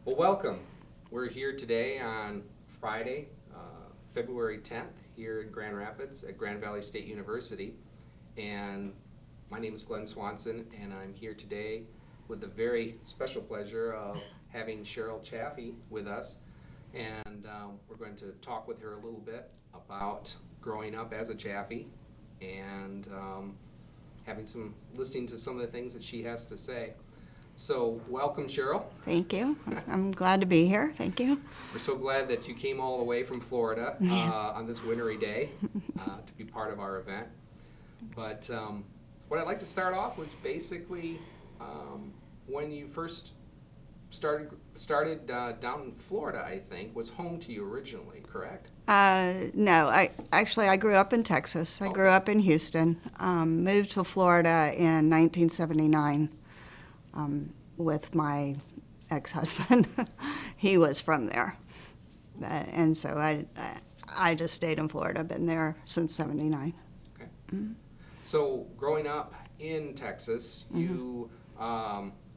Well, welcome. We're here today on Friday, February 10th, here in Grand Rapids at Grand Valley State University. And my name is Glen Swanson, and I'm here today with the very special pleasure of having Sheryl Chaffee with us. And we're going to talk with her a little bit about growing up as a Chaffee and listening to some of the things that she has to say. So welcome, Sheryl. Thank you. I'm glad to be here. Thank you. We're so glad that you came all the way from Florida on this wintry day to be part of our event. But what I'd like to start off was basically when you first started down in Florida, I think, was home to you originally, correct? No, I grew up in Texas. I grew up in Houston. Moved to Florida in 1979 with my ex-husband. He was from there, and so I just stayed in Florida. Been there since '79. Okay. Mm-hmm. So growing up in Texas, you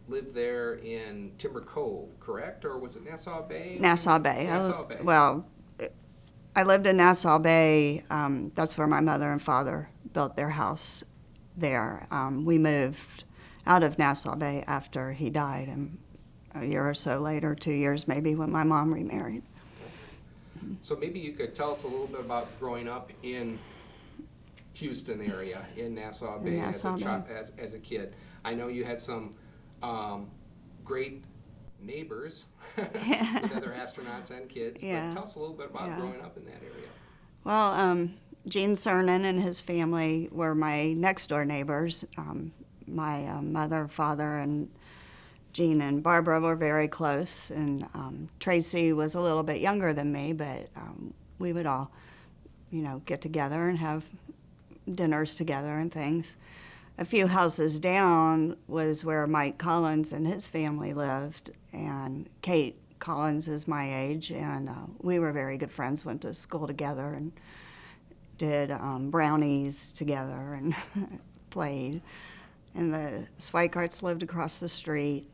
lived there in Timber Cove, correct? Or was it Nassau Bay? Nassau Bay. Nassau Bay. Well, I lived in Nassau Bay. That's where my mother and father built their house there. We moved out of Nassau Bay after he died, and a year or so later, 2 years maybe, when my mom remarried. Okay. So maybe you could tell us a little bit about growing up in Houston area, in Nassau Bay, as a kid. I know you had some great neighbors with other astronauts and kids, Yeah. but tell us a little bit about growing up in that area. Well, Gene Cernan and his family were my next-door neighbors. My mother, father, and Gene and Barbara were very close, and Tracy was a little bit younger than me, but we would all, get together and have dinners together and things. A few houses down was where Mike Collins and his family lived, and Kate Collins is my age, and we were very good friends, went to school together and did brownies together and played. And the Swikarts lived across the street.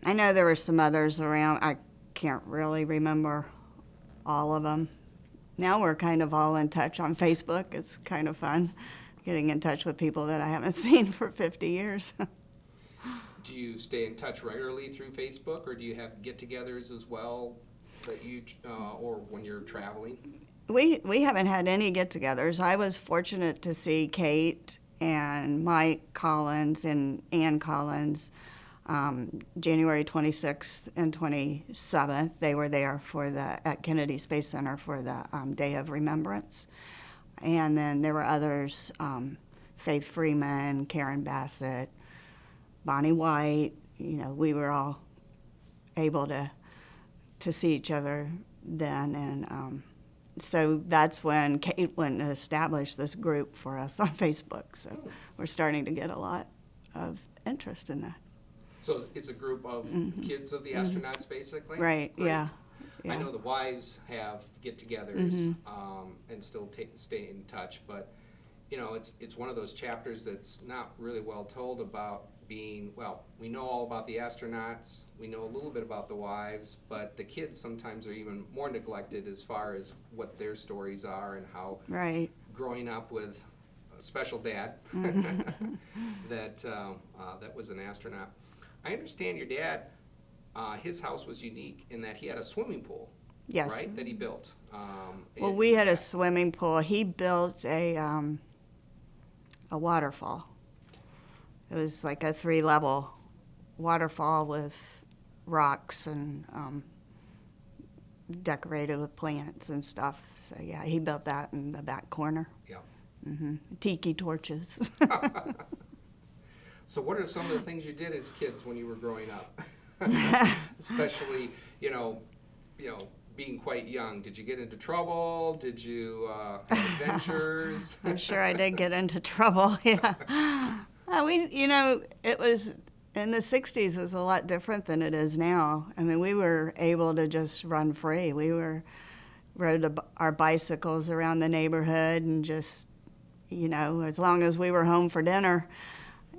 I know there were some others around. I can't really remember all of them. Now we're kind of all in touch on Facebook. It's kind of fun getting in touch with people that I haven't seen for 50 years. Do you stay in touch regularly through Facebook, or do you have get-togethers as well that you, or when you're traveling? We haven't had any get-togethers. I was fortunate to see Kate and Mike Collins and Ann Collins January 26th and 27th. They were there at Kennedy Space Center for the Day of Remembrance. And then there were others, Faith Freeman, Karen Bassett, Bonnie White. We were all able to see each other then. And so that's when Kate went and established this group for us on Facebook. So we're starting to get a lot of interest in that. So it's a group of kids of the astronauts, basically? Right. Yeah. I know the wives have get-togethers and still stay in touch, but it's one of those chapters that's not really well told about being, we know all about the astronauts, we know a little bit about the wives, but the kids sometimes are even more neglected as far as what their stories are and how growing up with a special dad that was an astronaut. I understand your dad, his house was unique in that he had a swimming pool, yes, right, that he built. Well, we had a swimming pool. He built a waterfall. It was like a 3-level waterfall with rocks and decorated with plants and stuff. So yeah, he built that in the back corner. Yeah. Tiki torches. So what are some of the things you did as kids when you were growing up? Especially, being quite young. Did you get into trouble? Did you have adventures? I'm sure I did get into trouble, yeah. It was, in the 60s, it was a lot different than it is now. I mean, we were able to just run free. We rode our bicycles around the neighborhood and just, as long as we were home for dinner,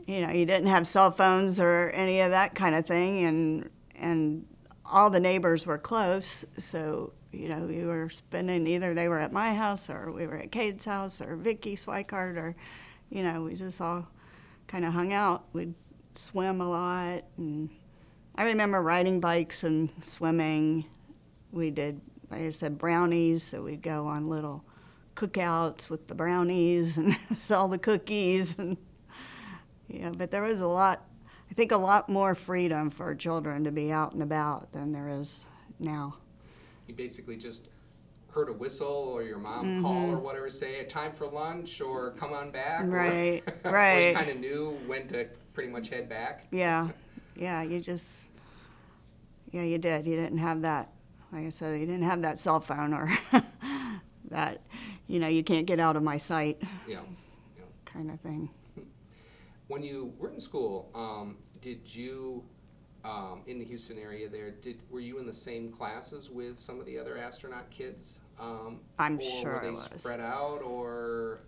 you didn't have cell phones or any of that kind of thing. And all the neighbors were close, so, you know, we were spending, either they were at my house or we were at Cade's house or Vicky Swikart, or, you know, we just all kind of hung out. We'd swim a lot, and I remember riding bikes and swimming. We did, like I said, brownies, so we'd go on little cookouts with the brownies and sell the cookies, and yeah, but there was I think a lot more freedom for children to be out and about than there is now. You basically just heard a whistle or your mom call or whatever, say, time for lunch or come on back. Right, or, right. Or you kind of knew when to pretty much head back. Yeah, yeah, you did. You didn't have that, like I said, you didn't have that cell phone or that, you know, you can't get out of my sight Yeah. kind of thing. When you were in school, did you, in the Houston area there, were you in the same classes with some of the other astronaut kids? I'm or sure were they I was. spread out, or?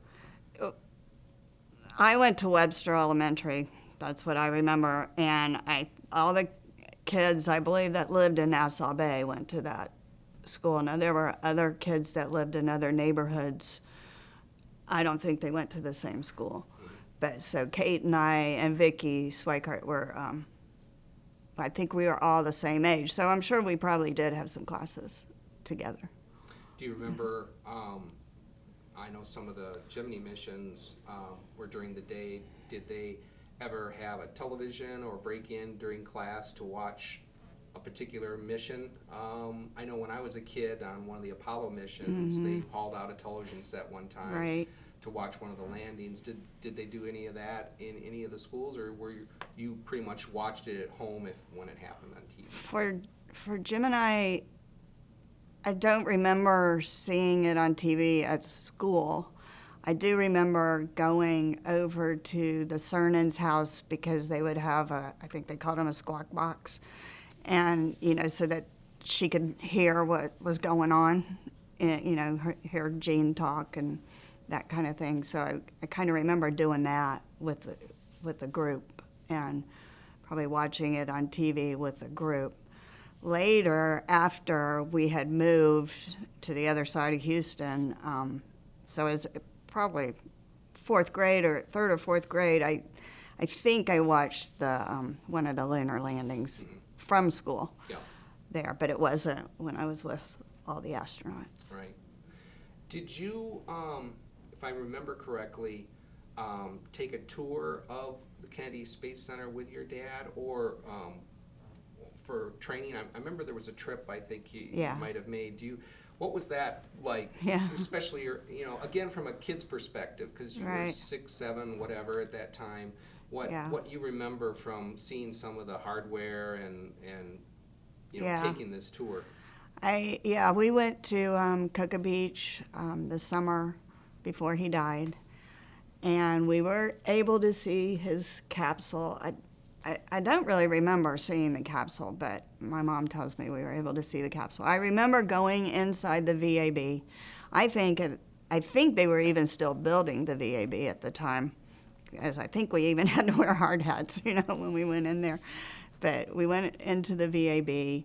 I went to Webster Elementary. That's what I remember. And all the kids, I believe, that lived in Nassau Bay went to that school. Now, there were other kids that lived in other neighborhoods. I don't think they went to the same school. But so Kate and I and Vicky Swikart were, I think we were all the same age. So I'm sure we probably did have some classes together. Do you remember, I know some of the Gemini missions were during the day. Did they ever have a television or break in during class to watch a particular mission? I know when I was a kid on one of the Apollo missions, they hauled out a television set one time. Right. To watch one of the landings. Did they do any of that in any of the schools, or were you pretty much watched it at home when it happened on TV? For Gemini, I don't remember seeing it on TV at school. I do remember going over to the Cernan's house because they would have I think they called them a squawk box, and, you know, so that she could hear what was going on, and, you know, hear Gene talk and that kind of thing. So I kind of remember doing that with the group and probably watching it on TV with the group. Later, after we had moved to the other side of Houston, so as probably fourth grade or third or fourth grade, I think I watched the one of the lunar landings from school there, but it wasn't when I was with all the astronauts. Right. Did you, if I remember correctly, take a tour of the Kennedy Space Center with your dad, or for training? I remember there was a trip I think you might have made. What was that like? Yeah. Especially you know, again from a kid's perspective, because you were 6, 7, whatever at that time. What you remember from seeing some of the hardware and you know, taking this tour? We went to Cocoa Beach the summer before he died, and we were able to see his capsule. I don't really remember seeing the capsule, but my mom tells me we were able to see the capsule. I remember going inside the VAB. I think they were even still building the VAB at the time, as I think we even had to wear hard hats, you know, when we went in there. But we went into the VAB.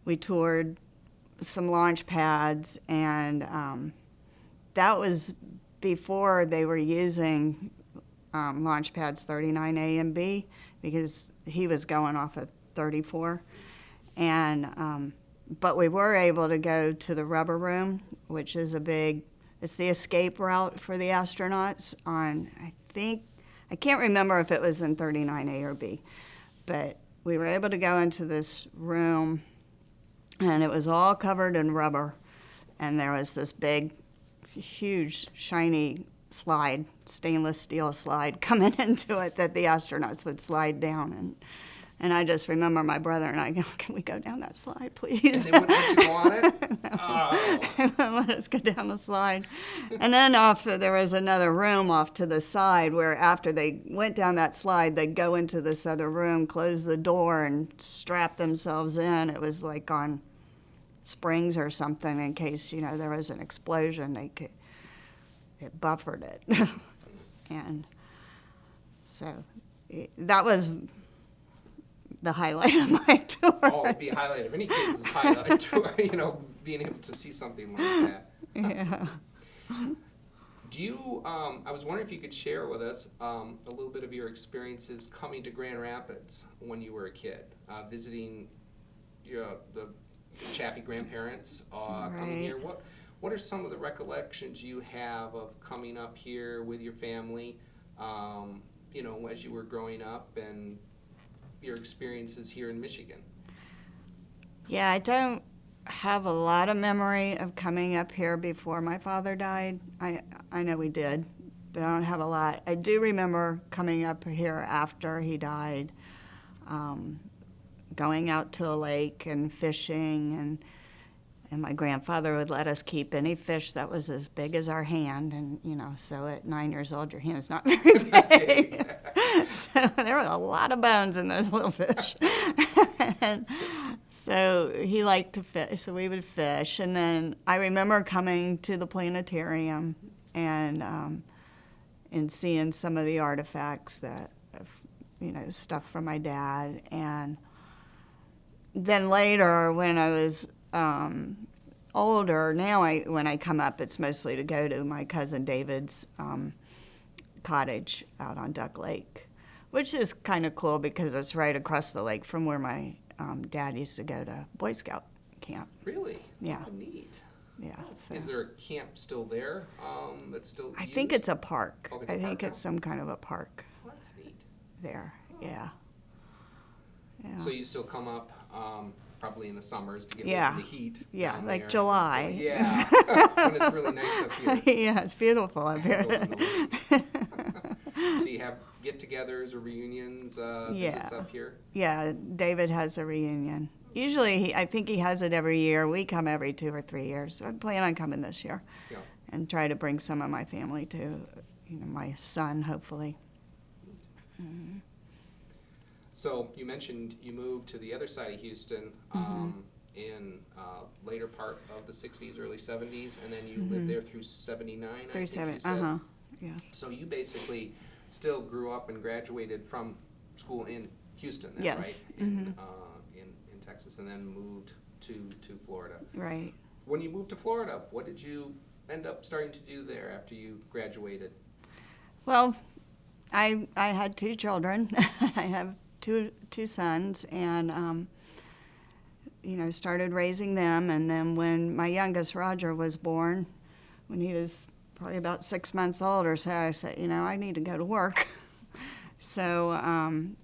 We toured some launch pads, and that was before they were using launch pads 39A and B, because he was going off at 34. And but we were able to go to the rubber room, which is it's the escape route for the astronauts on, I can't remember if it was in 39A or B, but we were able to go into this room, and it was all covered in rubber, and there was this big, huge, shiny slide, stainless steel slide coming into it that the astronauts would slide down. And I just remember my brother and I go, can we go down that slide, please? And they wouldn't let you go on it? No. Oh. Let us go down the slide. And then there was another room off to the side where after they went down that slide, they'd go into this other room, close the door, and strap themselves in. It was like on springs or something in case, you know, there was an explosion. It buffered it. And so that was the highlight of my tour. Oh, it'd be a highlight of any kid's highlight tour, being able to see something like that. Yeah. Do you, I was wondering if you could share with us a little bit of your experiences coming to Grand Rapids when you were a kid, visiting the Chaffee grandparents, coming here. Right. What are some of the recollections you have of coming up here with your family, as you were growing up, and your experiences here in Michigan? Yeah, I don't have a lot of memory of coming up here before my father died. I know we did, but I don't have a lot. I do remember coming up here after he died, going out to a lake and fishing, and my grandfather would let us keep any fish that was as big as our hand, and so at 9 years old your hand's not very big. So there were a lot of bones in those little fish. And so he liked to fish, so we would fish. And then I remember coming to the planetarium and seeing some of the artifacts that, stuff from my dad. And then later, when I was older, now when I come up, it's mostly to go to my cousin David's cottage out on Duck Lake, which is kind of cool because it's right across the lake from where my dad used to go to Boy Scout camp. Really? Yeah. Oh, neat. Yeah. So. Is there a camp still there that's still I used? think it's a park. Oh, I think it's some kind of a park Oh, that's neat. there. Yeah. Yeah. So you still come up probably in the summers to get away Yeah. from the heat. Yeah, down like there. July. Yeah, when it's really nice up here. Yeah, it's beautiful up here. Over on the lake. So you have get-togethers or reunions, visits up here? Yeah, David has a reunion. Usually, I think he has it every year. We come every 2 or 3 years. So I plan on coming this year, Yeah. and try to bring some of my family too. My son, hopefully. Mm-hmm. So you mentioned you moved to the other side of Houston in later part of the 60s, early 70s, and then you lived there through 79, I think you said. Yeah. So you basically still grew up and graduated from school in Houston, then, Yes. right? In Texas, and then moved to Florida. Right. When you moved to Florida, what did you end up starting to do there after you graduated? Well, I had 2 children. I have two sons, and started raising them. And then when my youngest Roger was born, when he was probably about 6 months old or so, I said, I need to go to work. So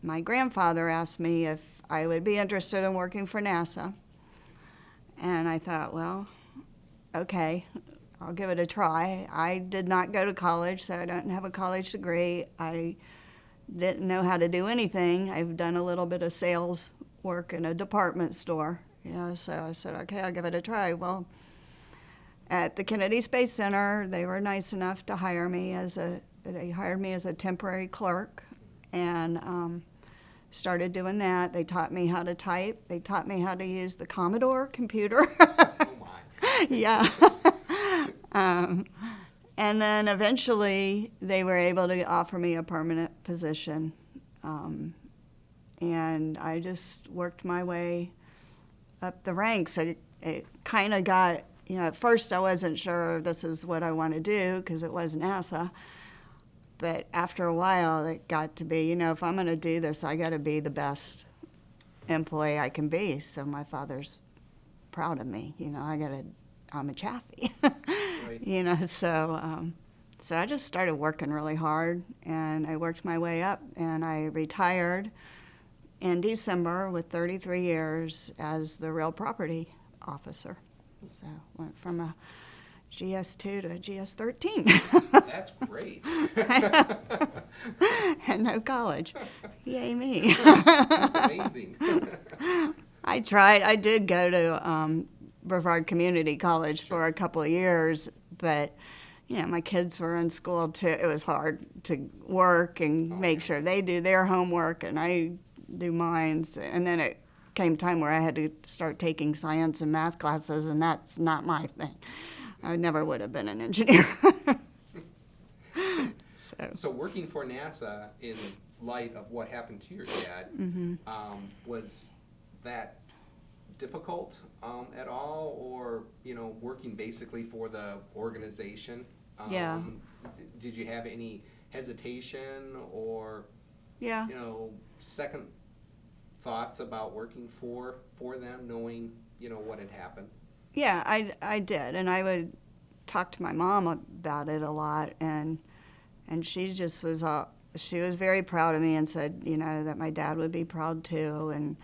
my grandfather asked me if I would be interested in working for NASA. And I thought, well, okay, I'll give it a try. I did not go to college, so I don't have a college degree. I didn't know how to do anything. I've done a little bit of sales work in a department store, so I said, okay, I'll give it a try. Well, at the Kennedy Space Center, they were nice enough to hire me they hired me as a temporary clerk, and started doing that. They taught me how to type. They taught me how to use the Commodore computer. Oh my. Yeah. And then eventually they were able to offer me a permanent position. And I just worked my way up the ranks. It kind of got, at first I wasn't sure this is what I want to do because it was NASA. But after a while, it got to be, if I'm going to do this, I got to be the best employee I can be. So my father's proud of me. I'm a Chaffee. Right. So I just started working really hard, and I worked my way up, and I retired in December with 33 years as the real property officer. So went from a GS2 to a GS13. That's great. And no college. Yay me. That's amazing. I tried. I did go to Brevard Community College for a couple of years, but my kids were in school too. It was hard to work and make sure they do their homework and I do mine. And then it came time where I had to start taking science and math classes, and that's not my thing. I never would have been an engineer. So working for NASA in light of what happened to your dad. Was that difficult at all, or working basically for the organization? Yeah. Did you have any hesitation or Yeah. second thoughts about working for them, knowing what had happened? Yeah, I did, and I would talk to my mom about it a lot, and she just was she was very proud of me and said that my dad would be proud too, and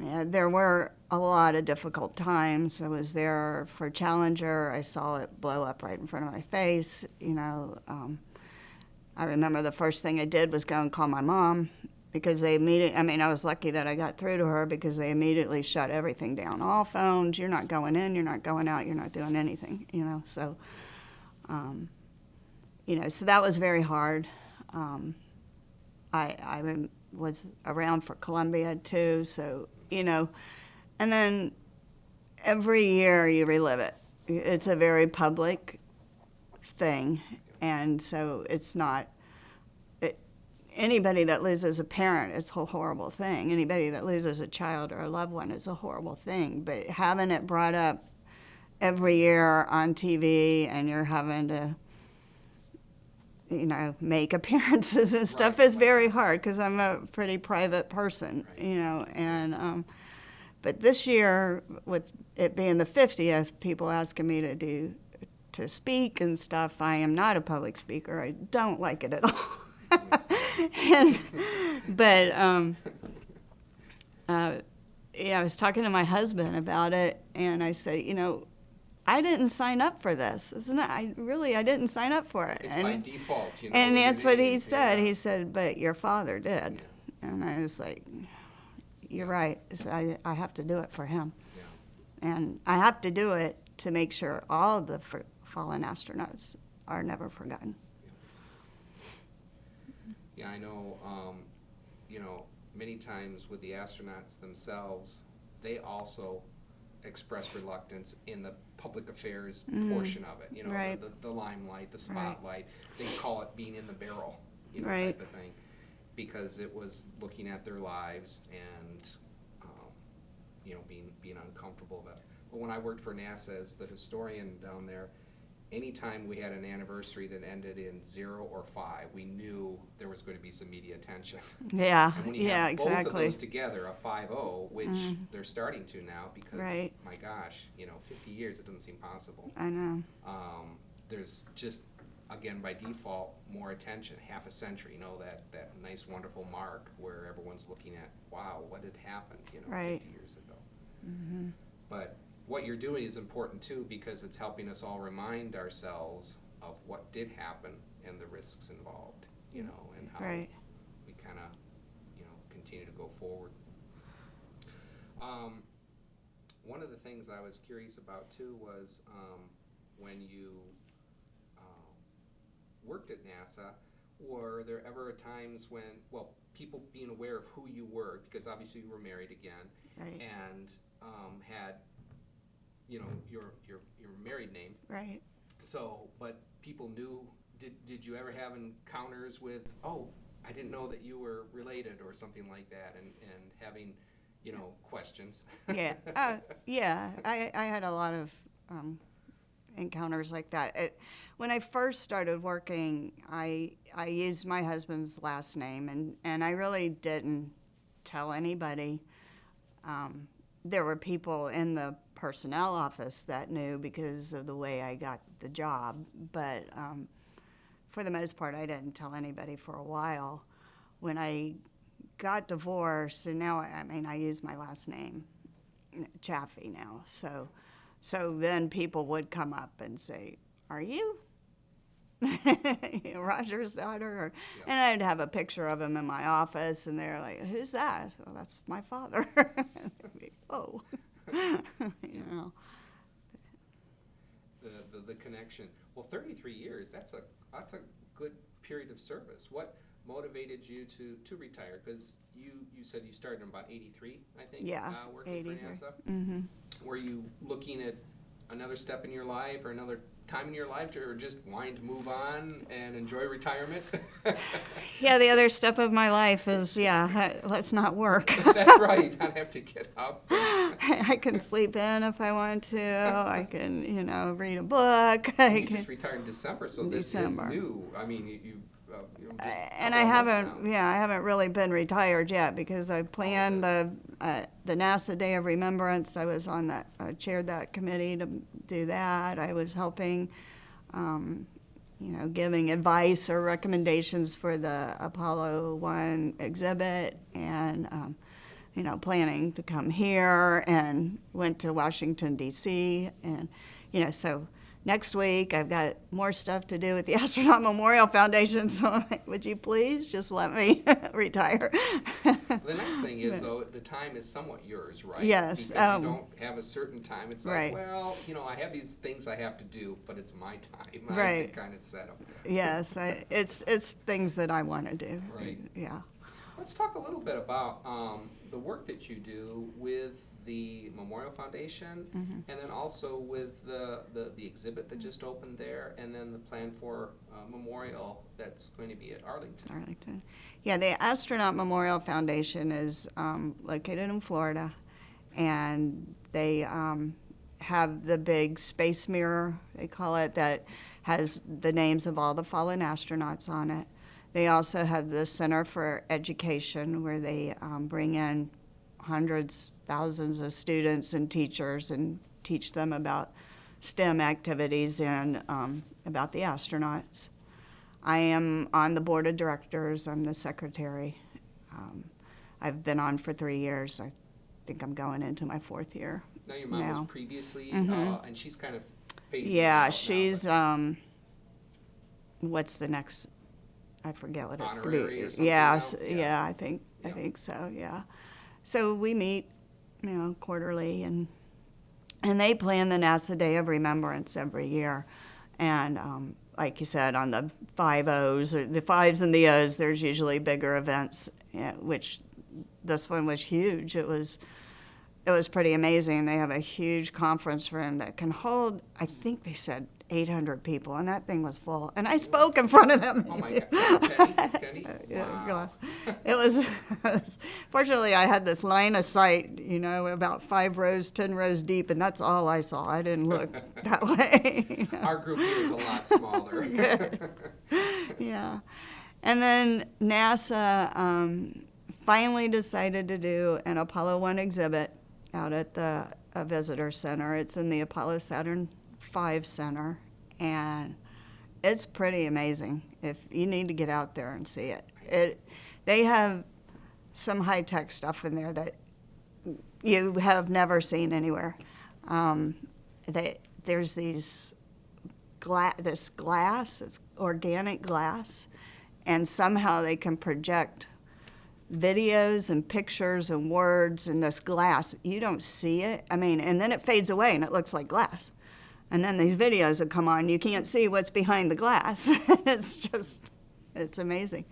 yeah, there were a lot of difficult times. I was there for Challenger. I saw it blow up right in front of my face. I remember the first thing I did was go and call my mom, because they immediately, I was lucky that I got through to her, because they immediately shut everything down. All phones, you're not going in, you're not going out, you're not doing anything, so, so that was very hard. I was around for Columbia too, so, and then every year you relive it. It's a very public thing, and so it's not, anybody that loses a parent, it's a horrible thing. Anybody that loses a child or a loved one is a horrible thing. But having it brought up every year on TV, and you're having to, make appearances and stuff, is very hard, because I'm a pretty private person, and but this year, with it being the 50th, people asking me to speak and stuff, I am not a public speaker. I don't like it at all. But I was talking to my husband about it, and I said, I didn't sign up for this, isn't it? I didn't sign up for it. It's by default, And that's what he name, said. yeah. He said, but your father did. Yeah. And I was like, you're right. So I have to do it for him. Yeah. And I have to do it to make sure all of the fallen astronauts are never forgotten. Yeah, I know, many times with the astronauts themselves, they also express reluctance in the public affairs portion of it, Right. the limelight, the spotlight. They call it being in the barrel, Right. type of thing, because it was looking at their lives and, being uncomfortable about it. But when I worked for NASA as the historian down there, anytime we had an anniversary that ended in 0 or 5, we knew there was going to be some media attention. Yeah, And when you yeah, have both of exactly. those together, a 5-0, which they're starting to now, because, Right. my gosh, 50 years, it doesn't seem possible. I know. There's just, again, by default, more attention, half a century, that nice, wonderful mark where everyone's looking at, wow, what had happened, Right. 50 years ago. But what you're doing is important too, because it's helping us all remind ourselves of what did happen and the risks involved, and how Right. we kind of, continue to go forward. One of the things I was curious about too was when you worked at NASA, were there ever times when, people being aware of who you were, because obviously you were married again, Right. and had, your married name. Right. So, but people knew. Did you ever have encounters with, I didn't know that you were related or something like that, and having, questions? Yeah. Yeah. I had a lot of encounters like that. When I first started working, I used my husband's last name, and I really didn't tell anybody. There were people in the personnel office that knew because of the way I got the job, but for the most part, I didn't tell anybody for a while. When I got divorced, and now, I use my last name, Chaffee now, so then people would come up and say, are you Roger's daughter? Yeah. And I'd have a picture of him in my office, and they're like, who's that? Well, that's my father. Oh. The connection. Well, 33 years, that's a good period of service. What motivated you to retire? Because you said you started in about 83, I think, Yeah, working 83. for NASA. Mm-hmm. Were you looking at another step in your life or another time in your life to, or just wanting to move on and enjoy retirement? Yeah, the other step of my life is, let's not work. That's right. I'd have to get up. I can sleep in if I want to. I can, read a book. You just retired in December, so this December. is new. I mean, just a And couple I of months haven't, now. I haven't really been retired yet because I planned the NASA Day of Remembrance. I was on that, I chaired that committee to do that. I was helping, giving advice or recommendations for the Apollo 1 exhibit and, planning to come here and went to Washington, D.C. And, so next week I've got more stuff to do with the Astronaut Memorial Foundation, so would you please just let me retire? The nice thing is, though, the time is somewhat yours, right? Yes, Because you don't have a certain time. It's like, right. well, I have these things I have to do, but it's my time. I Right. can kind of set them. Yes, it's things that I want to do. Right. Yeah. Let's talk a little bit about the work that you do with the Memorial Foundation, and then also with the exhibit that just opened there, and then the plan for memorial that's going to be at Arlington. Yeah, the Astronaut Memorial Foundation is located in Florida, and they have the big space mirror, they call it, that has the names of all the fallen astronauts on it. They also have the Center for Education, where they bring in hundreds, thousands of students and teachers and teach them about STEM activities and about the astronauts. I am on the board of directors. I'm the secretary. I've been on for 3 years. I think I'm going into my 4th year. Now, your mom now. was previously, and she's kind of phasing Yeah, out now, she's, but what's the next, I forget what it's honorary or something Yeah, now? yeah, I think so, yeah. So we meet, quarterly, and they plan the NASA Day of Remembrance every year. And like you said, on the 5 O's, or the 5s and the O's, there's usually bigger events, which this one was huge. It was pretty amazing. They have a huge conference room that can hold, I think they said, 800 people, and that thing was full. And I spoke in front of them. Oh my God, Penny? Wow. It was, fortunately, I had this line of sight, about 5 rows, 10 rows deep, and that's all I saw. I didn't look that way. Our group here is a lot smaller. Yeah. And then NASA finally decided to do an Apollo 1 exhibit out at the visitor center. It's in the Apollo Saturn V Center, and it's pretty amazing. If you need to get out there and see it. They have some high-tech stuff in there that you have never seen anywhere. There's this glass, it's organic glass, and somehow they can project videos and pictures and words in this glass. You don't see it. And then it fades away and it looks like glass. And then these videos will come on. You can't see what's behind the glass. It's amazing.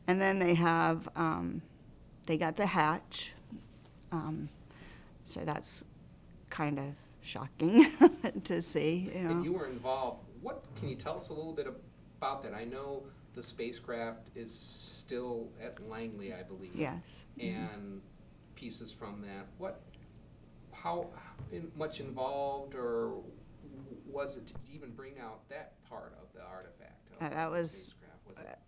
And then they have, they got the hatch. So that's kind of shocking to see. And you were involved. What can you tell us a little bit about that? I know the spacecraft is still at Langley, I believe. Yes. And pieces from that. How much involved, or was it to even bring out that part of the artifact of That the was, spacecraft? Was it?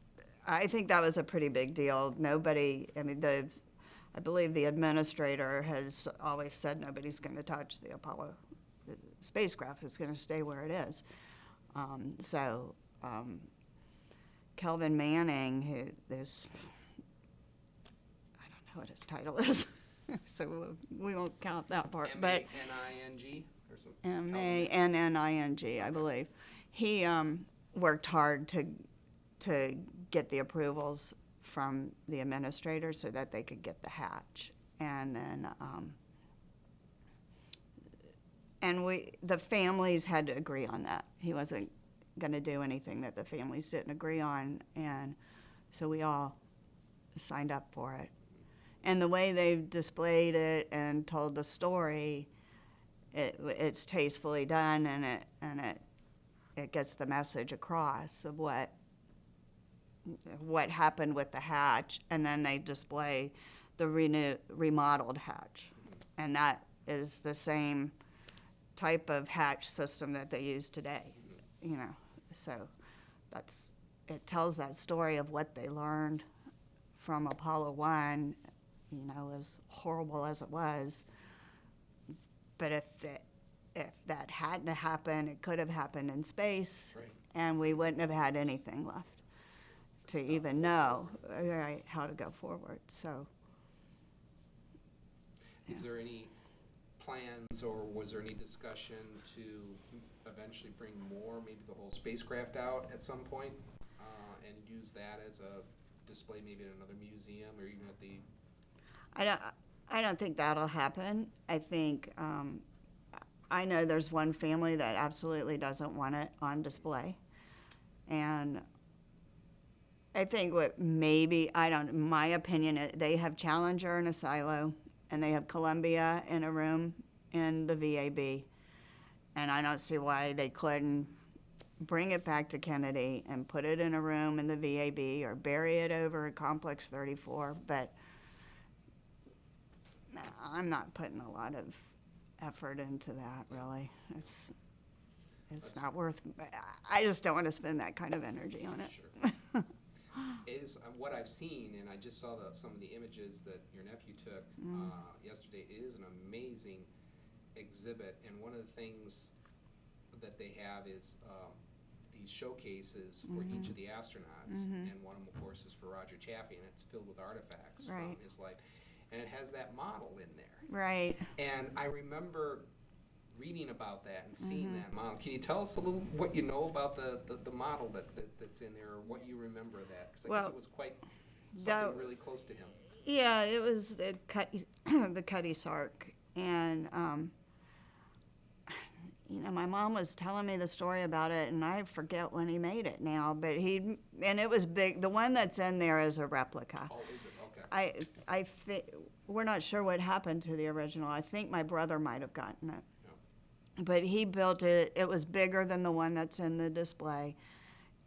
I think that was a pretty big deal. Nobody, I believe the administrator has always said nobody's going to touch the Apollo. The spacecraft is going to stay where it is. Kelvin Manning, I don't know what his title is, so we won't count that part. But M-A-N-I-N-G or something? M-A-N-N-I-N-G, I believe. He worked hard to get the approvals from the administrator so that they could get the hatch. And then, the families had to agree on that. He wasn't going to do anything that the families didn't agree on, and so we all signed up for it. And the way they've displayed it and told the story, it's tastefully done, and it gets the message across of what happened with the hatch, and then they display the remodeled hatch, and that is the same type of hatch system that they use today, you know. So it tells that story of what they learned from Apollo 1, you know, as horrible as it was. But if that hadn't happened, it could have happened in space, Right. and we wouldn't have had anything left to even know, right, how to go forward. So, Is there any plans, or was there any discussion to eventually bring more, maybe the whole spacecraft out at some point, and use that as a display, maybe in another museum, or even at the... I don't think that'll happen. I think I know there's one family that absolutely doesn't want it on display, and I think what maybe, my opinion, they have Challenger in a silo, and they have Columbia in a room in the VAB, and I don't see why they couldn't bring it back to Kennedy and put it in a room in the VAB or bury it over at Complex 34, but I'm not putting a lot of effort into that, really. It's not worth, I just don't want to spend that kind of energy on it. Sure. Is what I've seen, and I just saw some of the images that your nephew took yesterday. It is an amazing exhibit, and one of the things that they have is these showcases for each of the astronauts, and one of them, of course, is for Roger Chaffee, and it's filled with artifacts from his life, and it has that model in there. Right. And I remember reading about that and seeing that model. Can you tell us a little what you know about the model that's in there, or what you remember of that? Because I guess it was quite something really close to him. Yeah, it was the Cuddy Sark, and you know, my mom was telling me the story about it, and I forget when he made it now, but and it was big. The one that's in there is a replica. Oh, is it? Okay. I think we're not sure what happened to the original. I think my brother might have gotten it. But he built it, it was bigger than the one that's in the display,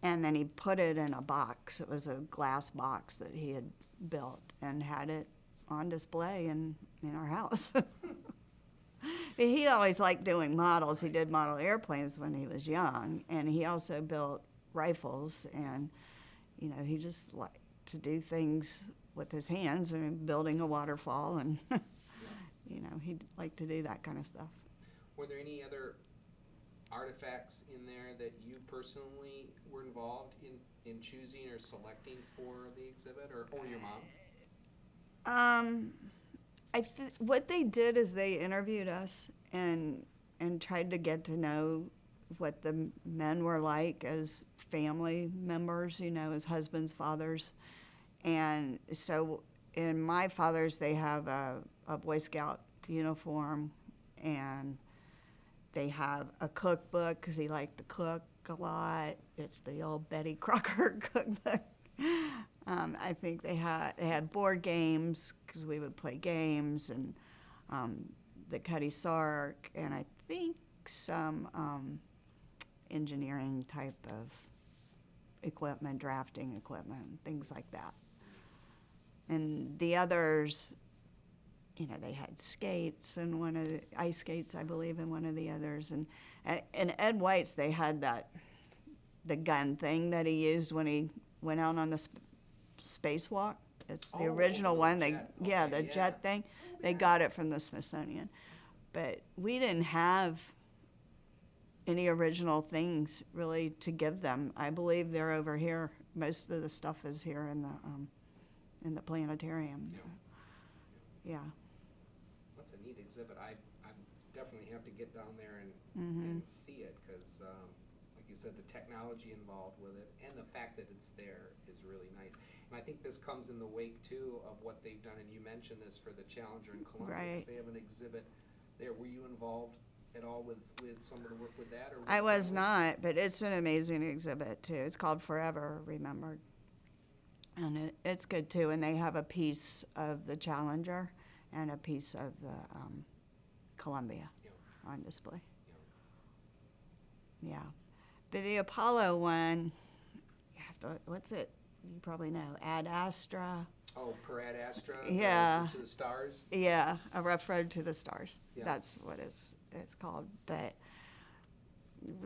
and then he put it in a box. It was a glass box that he had built and had it on display in our house. He always liked doing models. He did model airplanes when he was young, and he also built rifles, and, you know, he just liked to do things with his hands, I mean, building a waterfall, and, you know, he'd like to do that kind of stuff. Were there any other artifacts in there that you personally were involved in choosing or selecting for the exhibit, or your mom? What they did is they interviewed us and tried to get to know what the men were like as family members, you know, as husbands, fathers. And so in my father's, they have a Boy Scout uniform, and they have a cookbook because he liked to cook a lot. It's the old Betty Crocker cookbook. I think they had board games because we would play games, and the Cuddy Sark, and I think some engineering type of equipment, drafting equipment, things like that. And the others, you know, they had skates and one of the ice skates, I believe, in one of the others. And Ed White's, they had the gun thing that he used when he went out on the spacewalk. It's the original one. The jet thing. They got it from the Smithsonian. But we didn't have any original things really to give them. I believe they're over here. Most of the stuff is here in the planetarium. Yeah. That's a neat exhibit. I definitely have to get down there and see it, because like you said, the technology involved with it and the fact that it's there is really nice. And I think this comes in the wake too of what they've done, and you mentioned this for the Challenger in Columbia, because they have an exhibit there. Were you involved at all with some of the work with that? Or I was not, but it's an amazing exhibit too. It's called Forever Remembered, and it's good too. And they have a piece of the Challenger and a piece of the Columbia. Yeah. on display. Yeah. Yeah. But the Apollo one, you have to, what's it? You probably know. Ad Astra. Oh, per ad astra, Yeah. to the stars? Yeah, a rough road to the stars. Yeah. That's what it's called. But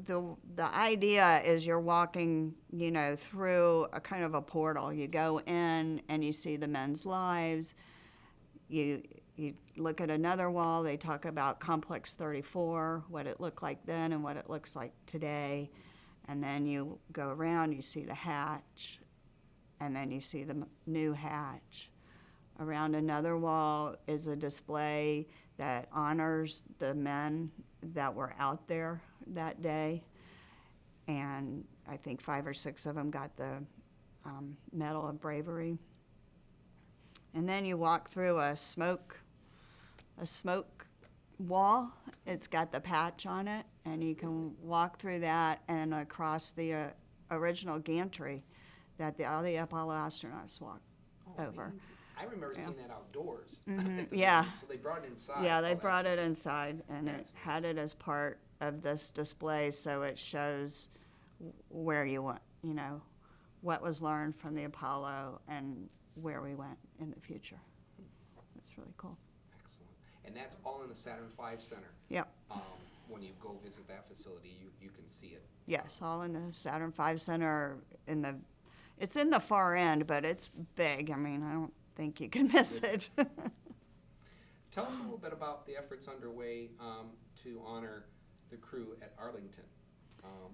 the idea is you're walking, through a kind of a portal. You go in and you see the men's lives. You look at another wall. They talk about Complex 34, what it looked like then and what it looks like today. And then you go around, you see the hatch, and then you see the new hatch. Around another wall is a display that honors the men that were out there that day. And I think 5 or 6 of them got the Medal of Bravery. And then you walk through a smoke wall. It's got the patch on it, and you can walk through that and across the original gantry that all the Apollo astronauts walked over. Amazing. I remember seeing that outdoors. Yeah. So they brought it inside. Yeah, they Oh, brought it that's inside, and That's it had it as part of this display, so it shows where you went, what was learned from the Apollo and where we went in the future. That's really cool. excellent. And that's all in the Saturn V Center. Yep. When you go visit that facility, you can see it. Yes, all in the Saturn V Center. It's in the far end, but it's big. I mean, I don't think you can miss it. Tell us a little bit about the efforts underway to honor the crew at Arlington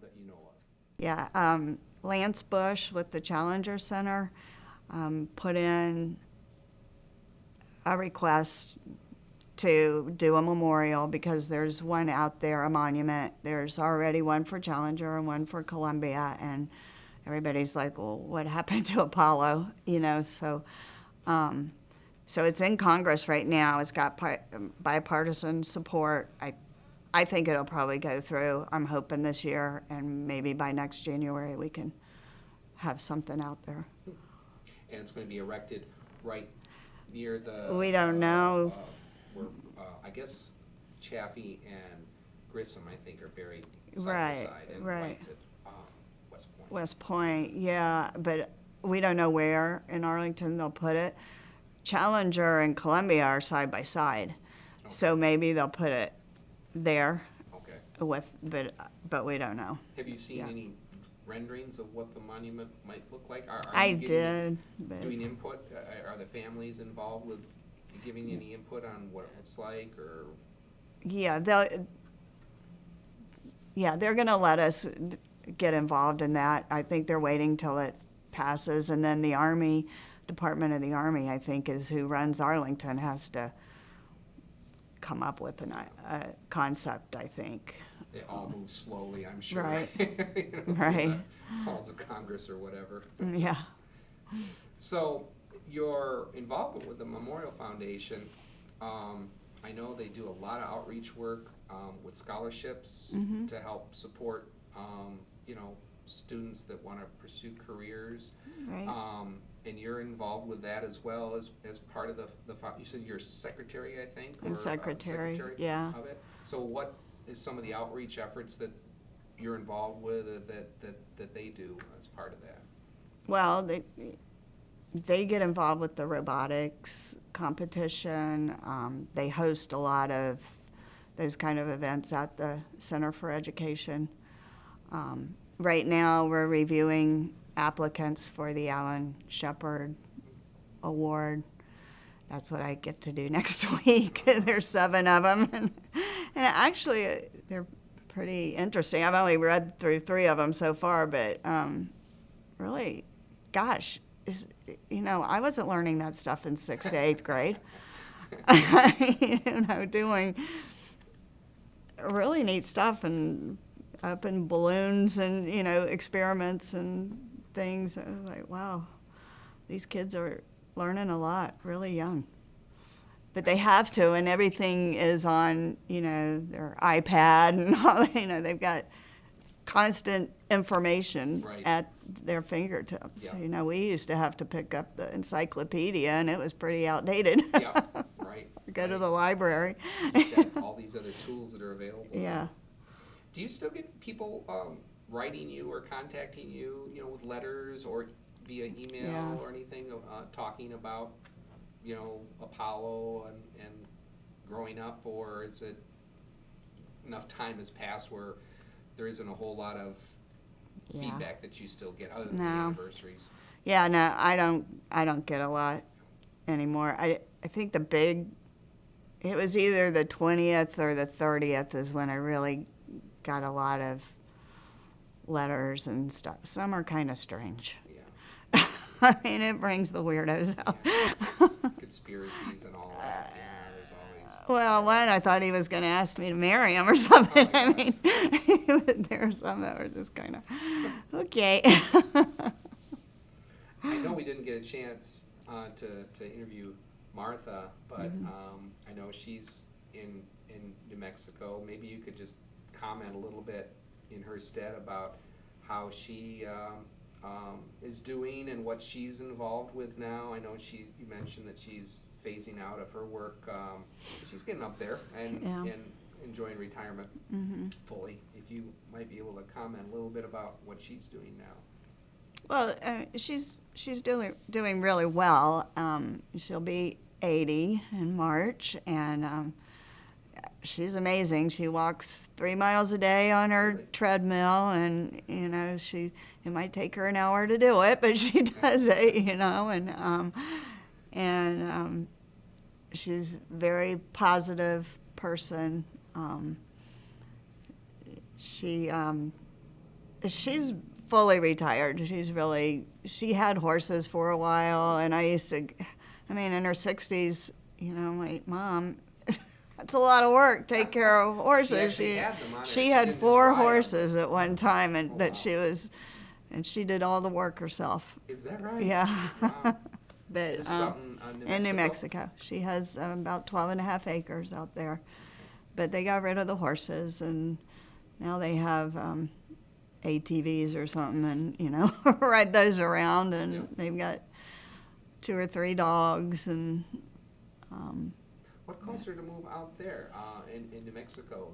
that you know of. Yeah, Lance Bush with the Challenger Center put in a request to do a memorial because there's one out there, a monument. There's already one for Challenger and one for Columbia, and everybody's like, well, what happened to Apollo? So it's in Congress right now. It's got bipartisan support. I think it'll probably go through. I'm hoping this year, and maybe by next January we can have something out there. And it's going to be erected right near the... We don't know. Where, I guess Chaffee and Grissom, I think, are buried side Right, by side. And right. White's at West Point. West Point, yeah, but we don't know where in Arlington they'll put it. Challenger and Columbia are side by side, so maybe they'll put it there. Okay. But we don't know. Have you seen Yeah. any renderings of what the monument might look like? Are I you did, but doing input? Are the families involved with giving any input on what it looks like, or? yeah, they're going to let us get involved in that. I think they're waiting till it passes, and then the Army, Department of the Army, I think, is who runs Arlington, has to come up with a concept, I think. It all moves slowly, I'm sure. Right. Right. Halls of Congress or whatever. Yeah. So your involvement with the Memorial Foundation, I know they do a lot of outreach work with scholarships to help support, students that want to pursue careers. Right. And you're involved with that as well as part of the you said you're secretary, I think? I'm or, secretary, secretary yeah. of it. So what is some of the outreach efforts that you're involved with that they do as part of that? Well, they get involved with the robotics competition. They host a lot of those kind of events at the Center for Education. Right now, we're reviewing applicants for the Alan Shepard Award. That's what I get to do next week. There's 7 of them. And actually, they're pretty interesting. I've only read through 3 of them so far, but really, gosh, I wasn't learning that stuff in 6th to 8th grade. Doing really neat stuff and up in balloons and, experiments and things. I was like, wow, these kids are learning a lot really young. But they have to, and everything is on, their iPad and all, they've got constant information Right. at their fingertips. Yeah. We used to have to pick up the encyclopedia, and it was pretty outdated. Yeah, right. go to Right. the library. You've got all these other tools that are available. Yeah. Do you still get people writing you or contacting you, with letters or via email Yeah. or anything, talking about, Apollo and growing up, or is it enough time has passed where there isn't a whole lot of Yeah. feedback that you still get other than the No. anniversaries? Yeah, no, I don't get a lot anymore. I think it was either the 20th or the 30th is when I really got a lot of letters and stuff. Some are kind of strange. Yeah. I mean, it brings the weirdos out. Conspiracies and all that. There's always. Well, one, I thought he was going to ask me to marry him or something. Oh, my I mean, there were some that were just kind of, okay. I know we didn't get a chance to interview Martha, but I know she's in New Mexico. Maybe you could just comment a little bit in her stead about how she is doing and what she's involved with now. I know you mentioned that she's phasing out of her work. She's getting up there and enjoying retirement fully. If you might be able to comment a little bit about what she's doing now. Well, she's doing really well. She'll be 80 in March, and she's amazing. She walks 3 miles a day on her treadmill, and it might take her an hour to do it, but she does it, and she's a very positive person. She's fully retired. She had horses for a while, and in her 60s, like, Mom, that's a lot of work, take care of horses. She had them on She her. had She didn't 4 just ride 'em. horses at one time, and Oh, wow. and she did all the work herself. Is that right? Yeah. Wow. But, This is out in New Mexico. She has about 12.5 acres out there. But they got rid of the horses, and now they have ATVs or something, and ride those around, and Yeah. they've got 2 or 3 dogs, and What caused her to move out there in New Mexico?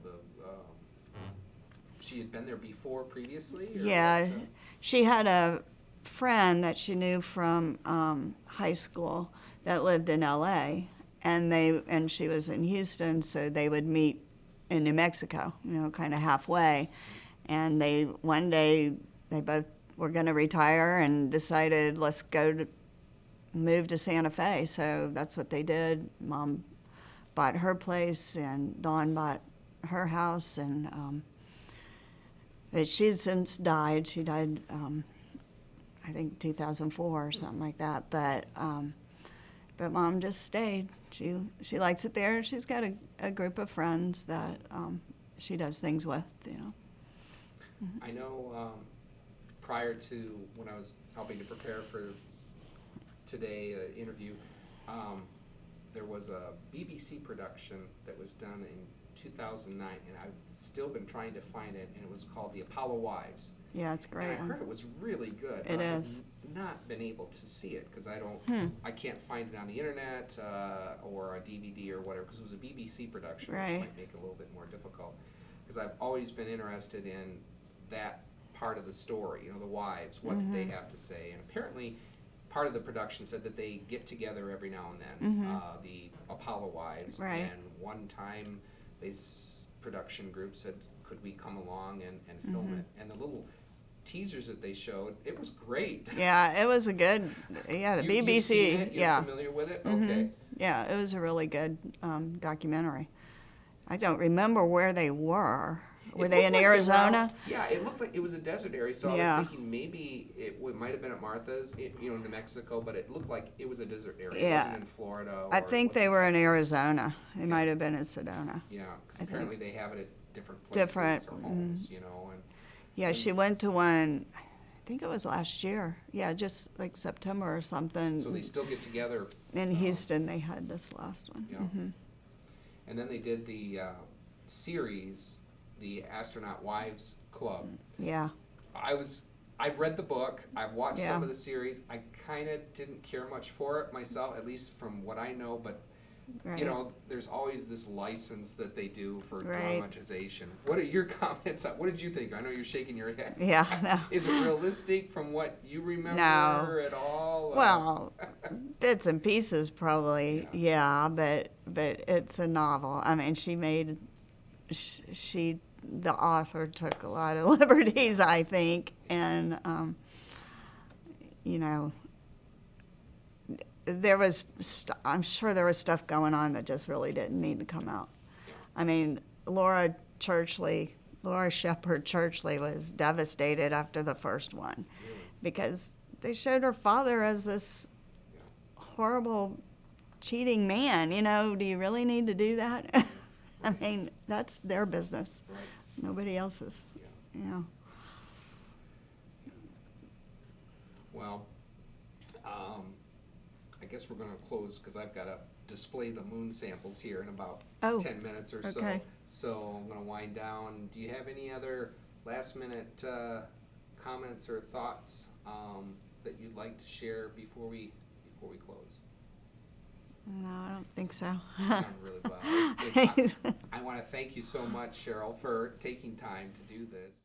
She had been there before previously? Or yeah, what, she had a friend that she knew from high school that lived in LA, and she was in Houston, so they would meet in New Mexico, kind of halfway. And one day they both were going to retire and decided, let's move to Santa Fe. So that's what they did. Mom bought her place, and Dawn bought her house, and but she's since died. She died, I think, 2004 or something like that. But Mom just stayed. She likes it there. She's got a group of friends that she does things with, I know prior to when I was helping to prepare for today's interview, there was a BBC production that was done in 2009, and I've still been trying to find it, and it was called The Apollo Wives. Yeah, it's a great. And I heard it was really good. It I've is. not been able to see it because I can't find it on the internet or a DVD or whatever, because it was a BBC production, Right. which might make it a little bit more difficult. Because I've always been interested in that part of the story, the wives, what did they have to say, and apparently part of the production said that they get together every now and then, the Apollo wives, Right. and one time this production group said, could we come along and film it? And the little teasers that they showed, it was great. Yeah, it was a good. Yeah, the You've BBC. seen it? You're Yeah. familiar with it? Mhm. Okay. Yeah, it was a really good documentary. I don't remember where they were. Were It they looked in like were Arizona? out- yeah, it looked like it was a desert area, so I Yeah. was thinking maybe it might have been at Martha's, New Mexico, but it looked like it was a desert area. Yeah. It wasn't in Florida. I or think they wasn't- were in Arizona. They Okay. might have been in Sedona. Yeah, because I think. apparently they have it at different places Different, or homes, and Yeah, she went to one, I think it was last year. Yeah, just like September or something. so they still get together. In Houston, they had this last one. Yeah. Mhm. And then they did the series, the Astronaut Wives Club. Yeah. I've read the book, I've watched Yeah. some of the series, I kind of didn't care much for it myself, at least from what I know, but Right. you know, there's always this license that they do for Right. dramatization. What are your comments on, what did you think? I know you're shaking your head. Yeah, no. Is it realistic from what you remember No. at all? Well, bits and pieces probably, Yeah. yeah, but it's a novel. I mean, the author took a lot of liberties, I think, and you know, I'm sure there was stuff going on that just really didn't need to come out. Yeah. I mean, Laura Shepard Churchley was devastated after the first one Really? because they showed her father as this Yeah. horrible cheating man. You know, do you really need to do that? I mean, that's their business, Right. nobody else's. Yeah. Yeah. Well, I guess we're going to close because I've got to display the moon samples here in about Oh, 10 minutes or so. okay. So I'm going to wind down. Do you have any other last minute comments or thoughts that you'd like to share before we close? No, I don't think so. You've done really well. It's good. I want to thank you so much, Cheryl, for taking time to do this.